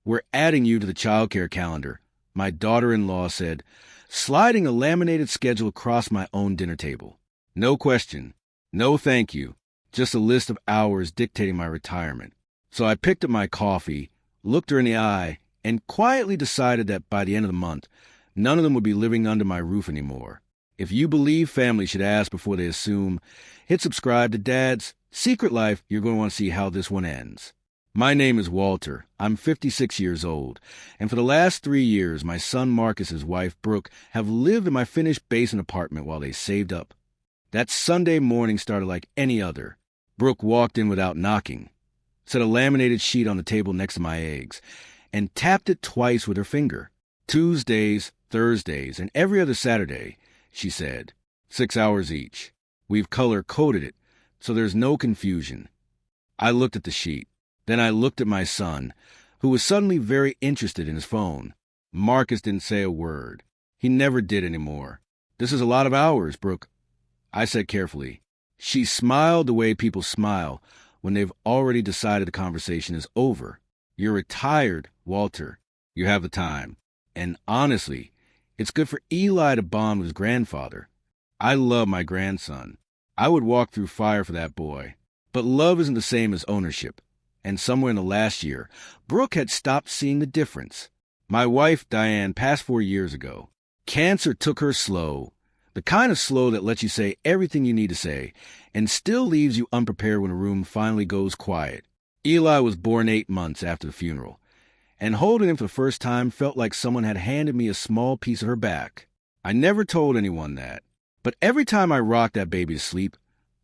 "We're adding you to the childcare calendar," my daughter-in-law said, sliding a laminated schedule across my own dinner table. No question. No thank you. Just a list of hours dictating my retirement. So I picked up my coffee, looked her in the eye, and quietly decided that by the end of the month, none of them would be living under my roof anymore. If you believe families should ask before they assume, hit subscribe to Dad's Secret Life. You're going to want to see how this one ends. My name is Walter. I'm 56 years old, and for the last 3 years, my son Marcus and his wife Brooke have lived in my finished basement apartment while they saved up. That Sunday morning started like any other. Brooke walked in without knocking, set a laminated sheet on the table next to my eggs, and tapped it twice with her finger. Tuesdays, Thursdays, and every other Saturday, she said. 6 hours each. We've color-coded it, so there's no confusion. I looked at the sheet. Then I looked at my son, who was suddenly very interested in his phone. Marcus didn't say a word. He never did anymore. "This is a lot of hours, Brooke," I said carefully. She smiled the way people smile when they've already decided the conversation is over. "You're retired, Walter. You have the time. And honestly, it's good for Eli to bond with his grandfather. I love my grandson. I would walk through fire for that boy. But love isn't the same as ownership. And somewhere in the last year, Brooke had stopped seeing the difference. My wife, Diane, passed 4 years ago. Cancer took her slow, the kind of slow that lets you say everything you need to say and still leaves you unprepared when a room finally goes quiet. Eli was born 8 months after the funeral, and holding him for the first time felt like someone had handed me a small piece of her back. I never told anyone that, but every time I rocked that baby to sleep,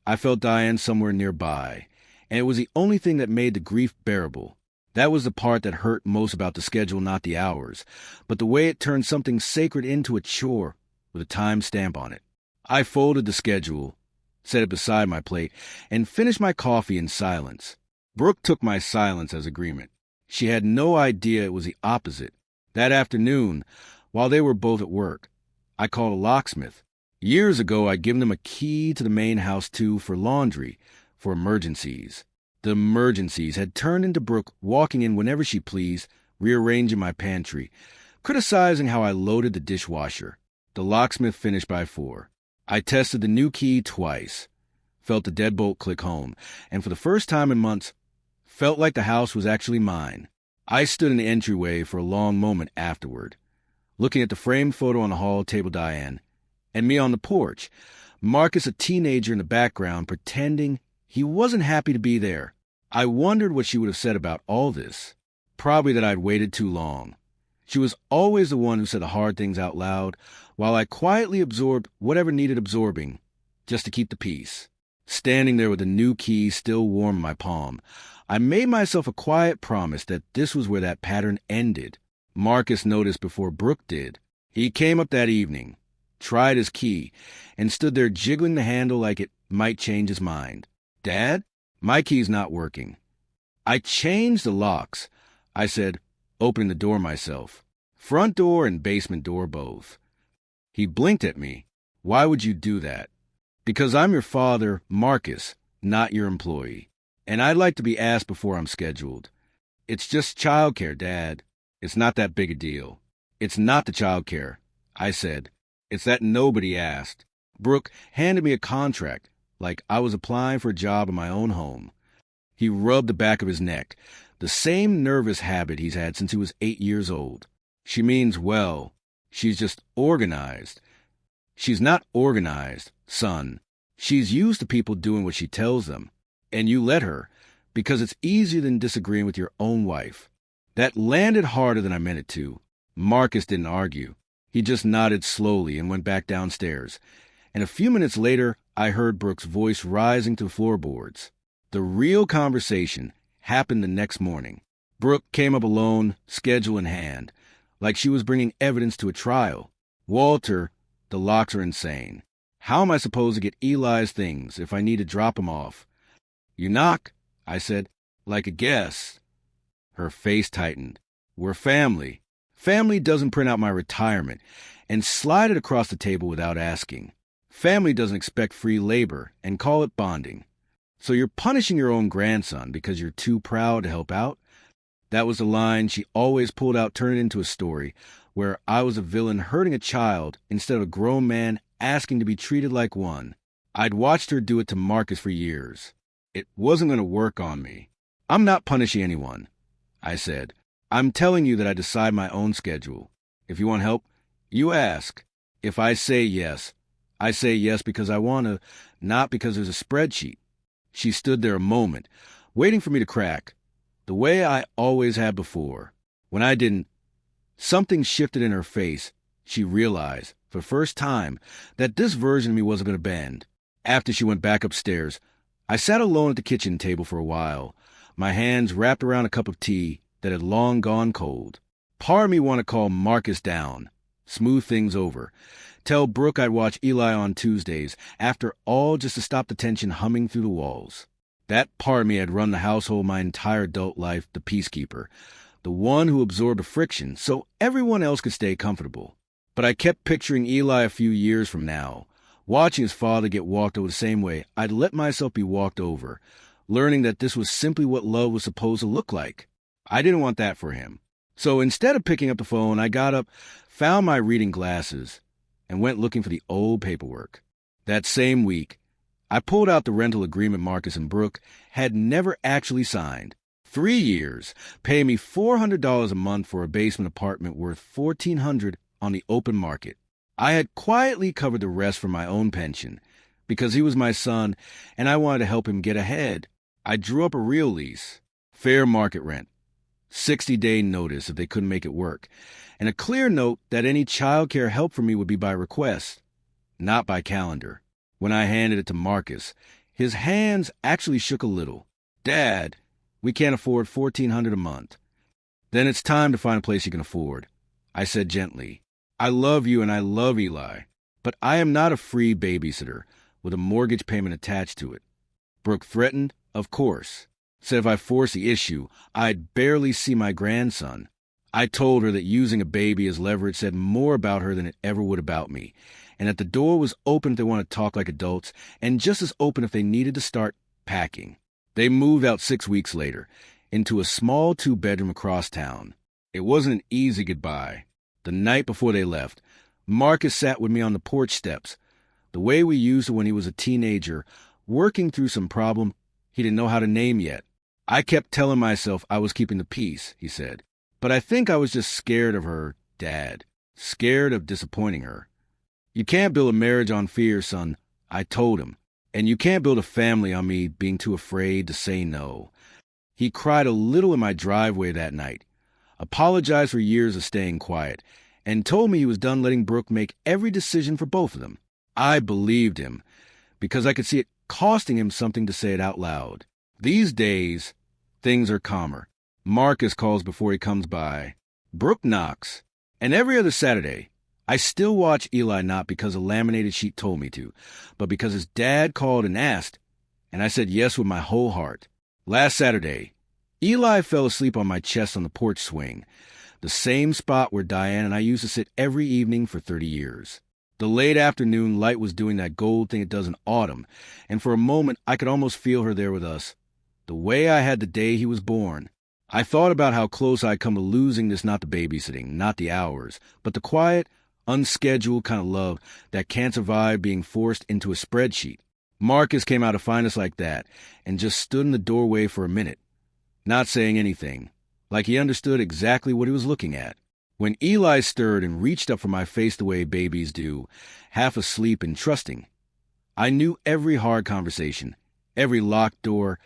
I felt Diane somewhere nearby. And it was the only thing that made the grief bearable. That was the part that hurt most about the schedule, not the hours, but the way it turned something sacred into a chore with a time stamp on it. I folded the schedule, set it beside my plate, and finished my coffee in silence. Brooke took my silence as agreement. She had no idea it was the opposite. That afternoon, while they were both at work, I called a locksmith. Years ago, I'd given them a key to the main house, too, for laundry, for emergencies. The emergencies had turned into Brooke walking in whenever she pleased, rearranging my pantry, criticizing how I loaded the dishwasher. The locksmith finished by 4. I tested the new key twice, felt the deadbolt click home, and for the first time in months, felt like the house was actually mine. I stood in the entryway for a long moment afterward, looking at the framed photo on the hall table Diane, and me on the porch, Marcus a teenager in the background pretending he wasn't happy to be there. I wondered what she would have said about all this. Probably that I'd waited too long. She was always the one who said the hard things out loud, while I quietly absorbed whatever needed absorbing, just to keep the peace. Standing there with the new key still warm in my palm, I made myself a quiet promise that this was where that pattern ended. Marcus noticed before Brooke did. He came up that evening, tried his key, and stood there jiggling the handle like it might change his mind. "Dad, my key's not working." "I changed the locks," I said, opening the door myself. "Front door and basement door both." He blinked at me. "Why would you do that?" "Because I'm your father, Marcus, not your employee. And I'd like to be asked before I'm scheduled." "It's just childcare, Dad. It's not that big a deal." "It's not the childcare," I said. "It's that nobody asked." Brooke handed me a contract, like I was applying for a job in my own home. He rubbed the back of his neck, the same nervous habit he's had since he was 8 years old. "She means well. She's just organized." "She's not organized, son. She's used to people doing what she tells them. And you let her, because it's easier than disagreeing with your own wife." That landed harder than I meant it to. Marcus didn't argue. He just nodded slowly and went back downstairs. And a few minutes later, I heard Brooke's voice rising to the floorboards. The real conversation happened the next morning. Brooke came up alone, schedule in hand, like she was bringing evidence to a trial. "Walter, the locks are insane. How am I supposed to get Eli's things if I need to drop him off?" "You knock," I said, "like a guest." Her face tightened. "We're family. Family doesn't print out my retirement and slide it across the table without asking. Family doesn't expect free labor and call it bonding. So you're punishing your own grandson because you're too proud to help out?" That was the line she always pulled out, turning it into a story where I was a villain hurting a child instead of a grown man asking to be treated like one. I'd watched her do it to Marcus for years. It wasn't going to work on me. I'm not punishing anyone, I said. I'm telling you that I decide my own schedule. If you want help, you ask. If I say yes, I say yes because I want to, not because there's a spreadsheet. She stood there a moment, waiting for me to crack, the way I always had before. When I didn't, something shifted in her face. She realized, for the first time, that this version of me wasn't going to bend. After she went back upstairs, I sat alone at the kitchen table for a while, my hands wrapped around a cup of tea that had long gone cold. Part of me wanted to call Marcus down, smooth things over, tell Brooke I'd watch Eli on Tuesdays, after all, just to stop the tension humming through the walls. That part of me had run the household my entire adult life, the peacekeeper, the one who absorbed the friction so everyone else could stay comfortable. But I kept picturing Eli a few years from now, watching his father get walked over the same way I'd let myself be walked over, learning that this was simply what love was supposed to look like. I didn't want that for him. So instead of picking up the phone, I got up, found my reading glasses, and went looking for the old paperwork. That same week, I pulled out the rental agreement Marcus and Brooke had never actually signed. 3 years, paying me $400 a month for a basement apartment worth $1,400 on the open market. I had quietly covered the rest from my own pension, because he was my son and I wanted to help him get ahead. I drew up a real lease, fair market rent, 60-day notice if they couldn't make it work, and a clear note that any childcare help from me would be by request, not by calendar. When I handed it to Marcus, his hands actually shook a little. "Dad, we can't afford $1,400 a month." "Then it's time to find a place you can afford," I said gently. "I love you and I love Eli, but I am not a free babysitter with a mortgage payment attached to it." Brooke threatened, of course. Said if I forced the issue, I'd barely see my grandson. I told her that using a baby as leverage said more about her than it ever would about me, and that the door was open if they wanted to talk like adults, and just as open if they needed to start packing. They moved out 6 weeks later, into a small 2-bedroom across town. It wasn't an easy goodbye. The night before they left, Marcus sat with me on the porch steps, the way we used to when he was a teenager, working through some problem he didn't know how to name yet. "I kept telling myself I was keeping the peace," he said. "But I think I was just scared of her, Dad. Scared of disappointing her." "You can't build a marriage on fear, son," I told him. "And you can't build a family on me being too afraid to say no." He cried a little in my driveway that night, apologized for years of staying quiet, and told me he was done letting Brooke make every decision for both of them. I believed him, because I could see it costing him something to say it out loud. These days, things are calmer. Marcus calls before he comes by. Brooke knocks. And every other Saturday, I still watch Eli, not because a laminated sheet told me to, but because his dad called and asked, and I said yes with my whole heart. Last Saturday, Eli fell asleep on my chest on the porch swing, the same spot where Diane and I used to sit every evening for 30 years. The late afternoon light was doing that gold thing it does in autumn, and for a moment I could almost feel her there with us, the way I had the day he was born. I thought about how close I'd come to losing this, not the babysitting, not the hours, but the quiet, unscheduled kind of love that can't survive being forced into a spreadsheet. Marcus came out to find us like that, and just stood in the doorway for a minute, not saying anything, like he understood exactly what he was looking at. When Eli stirred and reached up for my face the way babies do, half asleep and trusting, I knew every hard conversation, every locked door,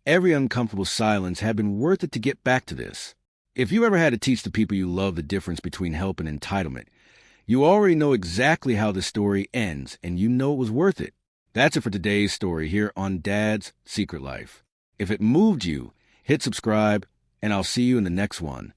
every uncomfortable silence had been worth it to get back to this. If you ever had to teach the people you love the difference between help and entitlement, you already know exactly how the story ends, and you know it was worth it. That's it for today's story here on Dad's Secret Life. If it moved you, hit subscribe, and I'll see you in the next one.